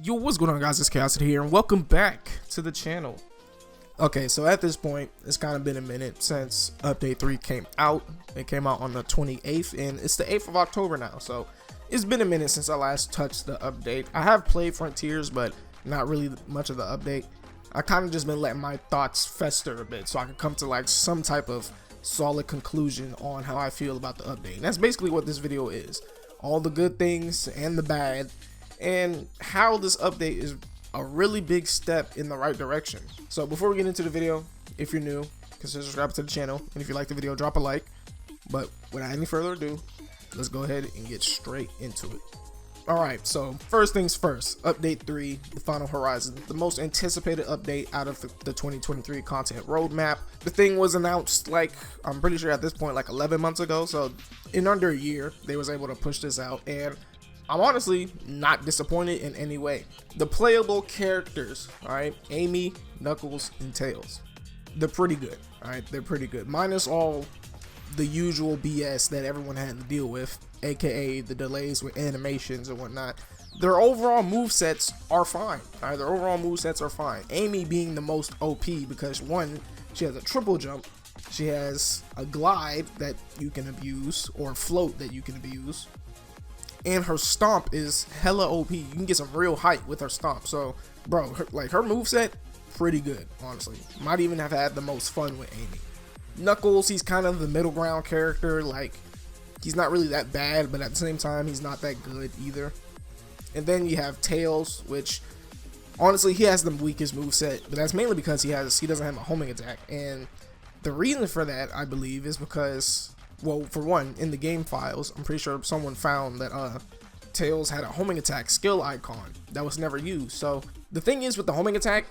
Yo, what's going on, guys? It's Khaosity here, and welcome back to the channel. Okay, so at this point, it's kind of been a minute since Update 3 came out. It came out on the 28th, and it's the 8th of October now, so it's been a minute since I last touched the update. I have played Frontiers, but not really much of the update. I kind of just been letting my thoughts fester a bit, so I can come to like some type of solid conclusion on how I feel about the update. And that's basically what this video is. All the good things and the bad, and how this update is a really big step in the right direction. So before we get into the video, if you're new, consider subscribing to the channel, and if you like the video, drop a like. But without any further ado, let's go ahead and get straight into it. Alright, so first things first, Update 3, the Final Horizon, the most anticipated update out of the 2023 content roadmap. The thing was announced like, I'm pretty sure at this point, like 11 months ago, so in under a year, they was able to push this out, and I'm honestly not disappointed in any way. The playable characters, alright, Amy, Knuckles, and Tails, they're pretty good, alright, they're pretty good, minus all the usual BS that everyone had to deal with, aka the delays with animations and whatnot. Their overall movesets are fine. Alright, their overall movesets are fine. Amy being the most OP because one, she has a triple jump, she has a glide that you can abuse, or float that you can abuse, and her stomp is hella OP. You can get some real height with her stomp. So, bro, her moveset, pretty good, honestly. Might even have had the most fun with Amy. Knuckles, he's kind of the middle ground character, like, he's not really that bad, but at the same time, he's not that good either. And then you have Tails, which, honestly, he has the weakest moveset, but that's mainly because he doesn't have a homing attack. And the reason for that, I believe, is because, well, for one, in the game files, I'm pretty sure someone found that Tails had a homing attack skill icon that was never used. So the thing is with the homing attack,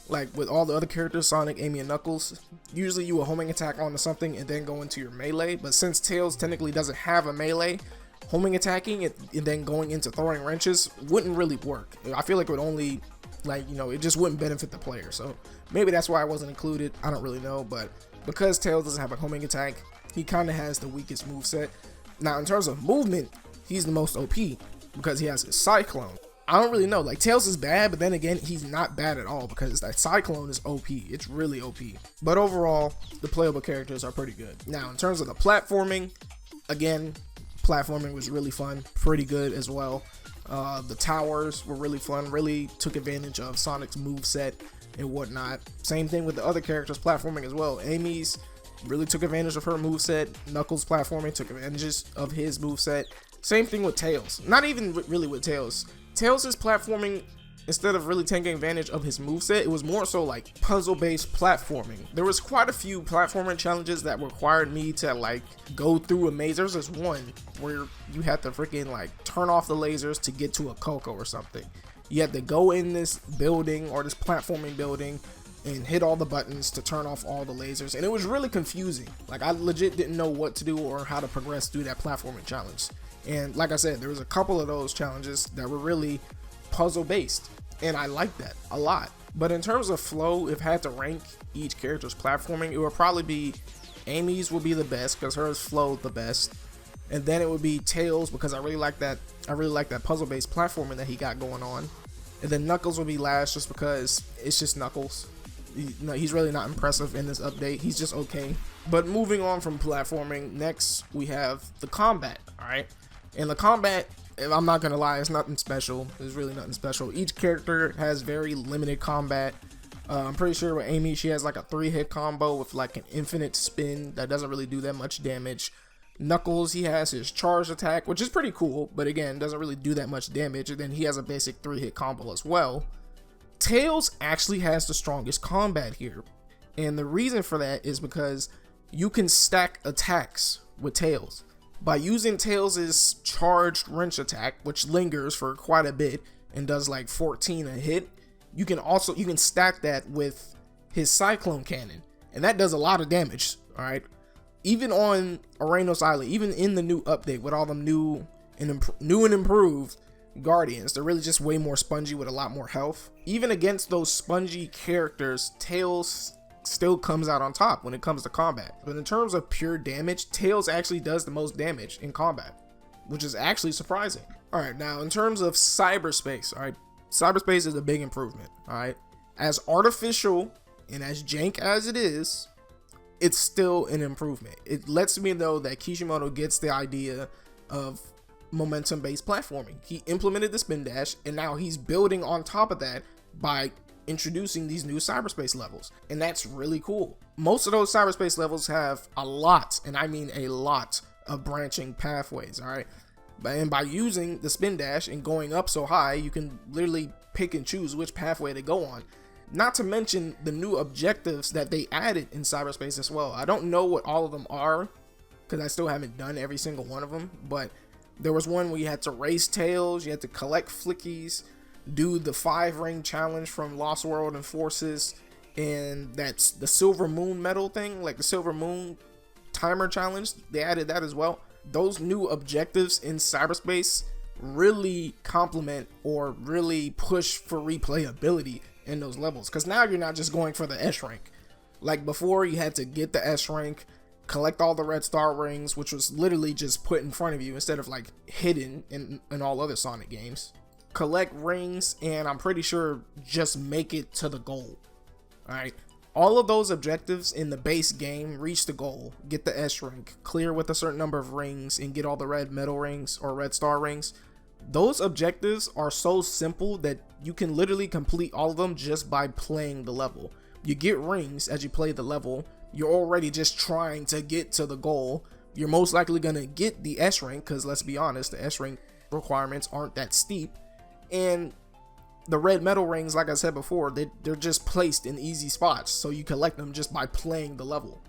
like with all the other characters, Sonic, Amy, and Knuckles, usually you will homing attack onto something and then go into your melee. But since Tails technically doesn't have a melee, homing attacking it and then going into throwing wrenches wouldn't really work. I feel like it would only, like, you know, it just wouldn't benefit the player. So maybe that's why I wasn't included. I don't really know, but because Tails doesn't have a homing attack, he kind of has the weakest moveset. Now, in terms of movement, he's the most OP because he has his Cyclone. I don't really know, like, Tails is bad, but then again, he's not bad at all because that Cyclone is OP. It's really OP. But overall, the playable characters are pretty good. Now, in terms of the platforming, again, platforming was really fun, pretty good as well. The towers were really fun, really took advantage of Sonic's moveset and whatnot. Same thing with the other characters platforming as well. Amy's really took advantage of her moveset. Knuckles platforming took advantage of his moveset. Same thing with Tails. Not even really with Tails. Tails' platforming, instead of really taking advantage of his moveset, it was more so like puzzle-based platforming. There was quite a few platforming challenges that required me to like go through a maze. There's this one where you had to freaking like turn off the lasers to get to a Coco or something. You had to go in this building or this platforming building and hit all the buttons to turn off all the lasers, and it was really confusing. Like, I legit didn't know what to do or how to progress through that platforming challenge. And like I said, there was a couple of those challenges that were really puzzle based, and I liked that a lot. But in terms of flow, if I had to rank each character's platforming, it would probably be Amy's would be the best because hers flowed the best, and then it would be Tails because I really like that puzzle based platforming that he got going on. And then Knuckles would be last just because it's just Knuckles. He's really not impressive in this update. He's just okay. But moving on from platforming, next we have the combat. Alright, and the combat, I'm not gonna lie, it's nothing special. There's really nothing special. Each character has very limited combat. I'm pretty sure with Amy, she has like a 3-hit combo with like an infinite spin that doesn't really do that much damage. Knuckles, he has his charge attack, which is pretty cool, but again, doesn't really do that much damage. And then he has a basic 3-hit combo as well. Tails actually has the strongest combat here, and the reason for that is because you can stack attacks with Tails. By using Tails' charged wrench attack, which lingers for quite a bit and does like 14 a hit, you can stack that with his Cyclone Cannon, and that does a lot of damage. Alright, even on Aranos Island, even in the new update with all them new and improved Guardians, they're really just way more spongy with a lot more health. Even against those spongy characters, Tails still comes out on top when it comes to combat. But in terms of pure damage, Tails actually does the most damage in combat, which is actually surprising. Alright, now in terms of cyberspace, alright, Cyberspace is a big improvement, all right? As artificial and as jank as it is, it's still an improvement. It lets me know that Kishimoto gets the idea of momentum-based platforming. He implemented the spin dash, and now he's building on top of that by introducing these new cyberspace levels, and that's really cool. Most of those cyberspace levels have a lot, and I mean a lot, of branching pathways, all right? And by using the spin dash and going up so high, you can literally pick and choose which pathway to go on. Not to mention the new objectives that they added in cyberspace as well. I don't know what all of them are, because I still haven't done every single one of them, but there was one where you had to race tails, you had to collect flickies, do the 5-ring challenge from Lost World and Forces, and that's the Silver Moon medal thing, like the Silver Moon timer challenge. They added that as well. Those new objectives in cyberspace really complement or really push for replayability in those levels, because now you're not just going for the S rank. Like before, you had to get the S rank, collect all the red star rings, which was literally just put in front of you instead of like hidden in all other Sonic games. Collect rings, and I'm pretty sure just make it to the goal. Alright, all of those objectives in the base game: reach the goal, get the S rank, clear with a certain number of rings, and get all the red medal rings or red star rings. Those objectives are so simple that you can literally complete all of them just by playing the level. You get rings as you play the level. You're already just trying to get to the goal. You're most likely gonna get the S rank, because let's be honest, the S rank requirements aren't that steep. And the red medal rings, like I said before, they're just placed in easy spots, so you collect them just by playing the level.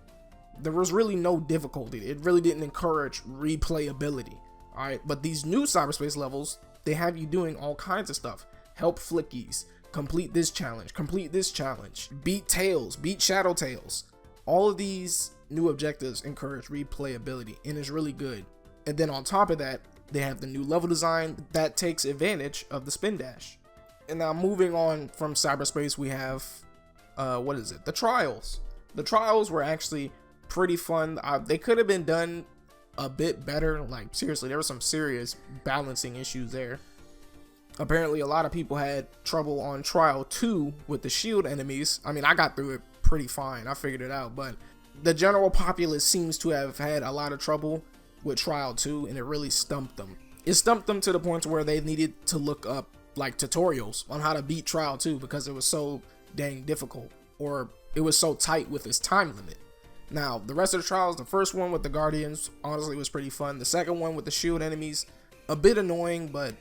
There was really no difficulty. It really didn't encourage replayability. Alright, but these new cyberspace levels, they have you doing all kinds of stuff. Help flickies, complete this challenge, beat tails, beat shadow tails. All of these new objectives encourage replayability, and it's really good. And then on top of that, they have the new level design that takes advantage of the spin dash. And now moving on from cyberspace, we have the trials. The trials were actually pretty fun. They could have been done a bit better. Like seriously, there were some serious balancing issues there. Apparently a lot of people had trouble on trial 2 with the shield enemies. I mean, I got through it pretty fine, I figured it out, but the general populace seems to have had a lot of trouble with trial 2, and it really stumped them. It stumped them to the point where they needed to look up like tutorials on how to beat trial 2, because it was so dang difficult, or it was so tight with its time limit. Now the rest of the trials, the first one with the Guardians honestly was pretty fun. The second one with the shield enemies, a bit annoying, but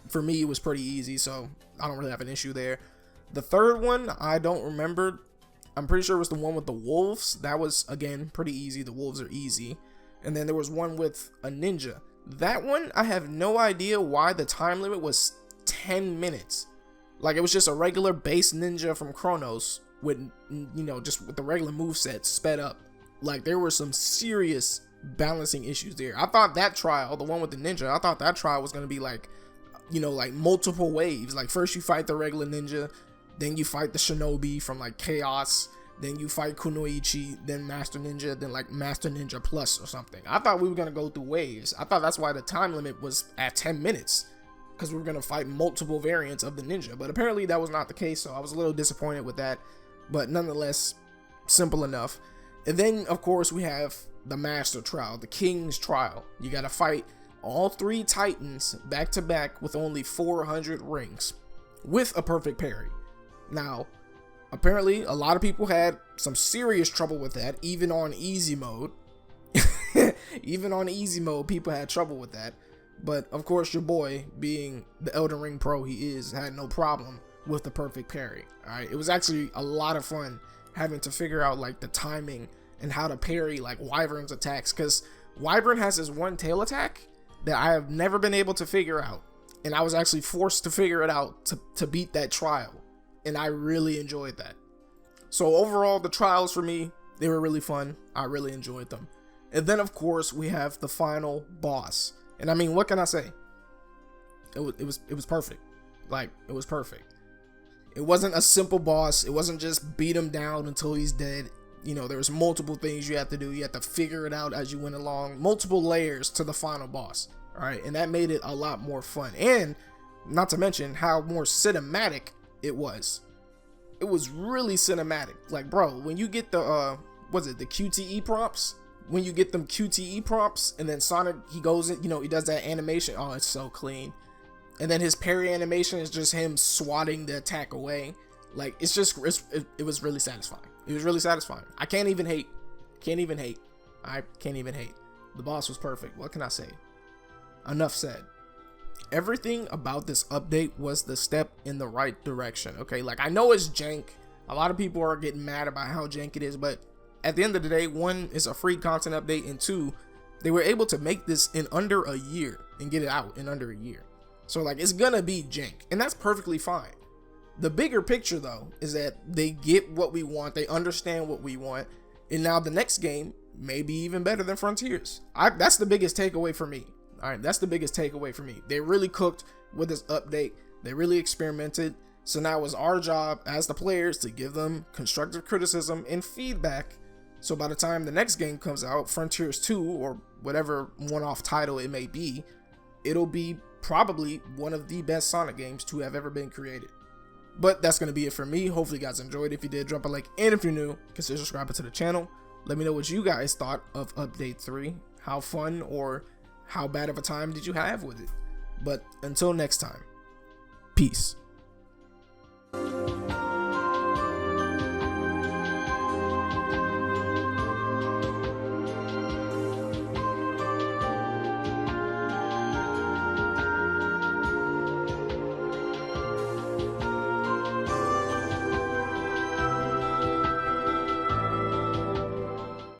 for me it was pretty easy, so I don't really have an issue there. The third one, I don't remember. I'm pretty sure it was the one with the wolves. That was, again, pretty easy. The wolves are easy. And then there was one with a ninja. That one, I have no idea why the time limit was 10 minutes. Like, it was just a regular base ninja from Chronos with, you know, just with the regular moveset sped up. Like, there were some serious balancing issues there. I thought that trial, the one with the ninja, I thought that trial was going to be like, you know, like multiple waves. Like, first you fight the regular ninja, then you fight the shinobi from like Chaos, then you fight Kunoichi, then Master Ninja, then like Master Ninja Plus or something. I thought we were going to go through waves. I thought that's why the time limit was at 10 minutes, because we were going to fight multiple variants of the ninja, but apparently that was not the case, so I was a little disappointed with that, but nonetheless, simple enough. And then, of course, we have the Master Trial, the King's Trial. You got to fight all 3 Titans back to back with only 400 rings, with a perfect parry. Now, apparently, a lot of people had some serious trouble with that, even on easy mode. Even on easy mode, people had trouble with that. But, of course, your boy, being the Elden Ring pro he is, had no problem with the perfect parry. Alright, it was actually a lot of fun having to figure out, like, the timing and how to parry, like, Wyvern's attacks. Because Wyvern has this one tail attack that I have never been able to figure out. And I was actually forced to figure it out to beat that trial. And I really enjoyed that. So overall, the trials for me, they were really fun. I really enjoyed them. And then, of course, we have the final boss. And I mean, what can I say? It was perfect. Like, it was perfect. It wasn't a simple boss. It wasn't just beat him down until he's dead. You know, there was multiple things you had to do. You had to figure it out as you went along. Multiple layers to the final boss. All right, and that made it a lot more fun. And Not to mention how more cinematic it was. It was really cinematic. Like, bro, when you get the the QTE prompts, when you get them QTE prompts, and then Sonic, he goes in, he does that animation. Oh, it's so clean. And then his parry animation is just him swatting the attack away. Like, it was really satisfying. It was really satisfying. I can't even hate. I can't even hate. The boss was perfect. What can I say? Enough said. Everything about this update was the step in the right direction. Okay, like, I know it's jank. A lot of people are getting mad about how jank it is, but at the end of the day, one, is a free content update, and two, they were able to make this in under a year and get it out in under a year. So, like, it's gonna be jank, and that's perfectly fine. The bigger picture, though, is that they get what we want, they understand what we want, and now the next game may be even better than Frontiers. That's the biggest takeaway for me. All right, that's the biggest takeaway for me. They really cooked with this update. They really experimented. So now it's our job as the players to give them constructive criticism and feedback. So by the time the next game comes out, Frontiers 2 or whatever one-off title it may be, it'll be probably one of the best Sonic games to have ever been created. But that's going to be it for me. Hopefully you guys enjoyed. If you did, drop a like. And if you're new, consider subscribing to the channel. Let me know what you guys thought of Update 3. How fun or how bad of a time did you have with it? But until next time, peace.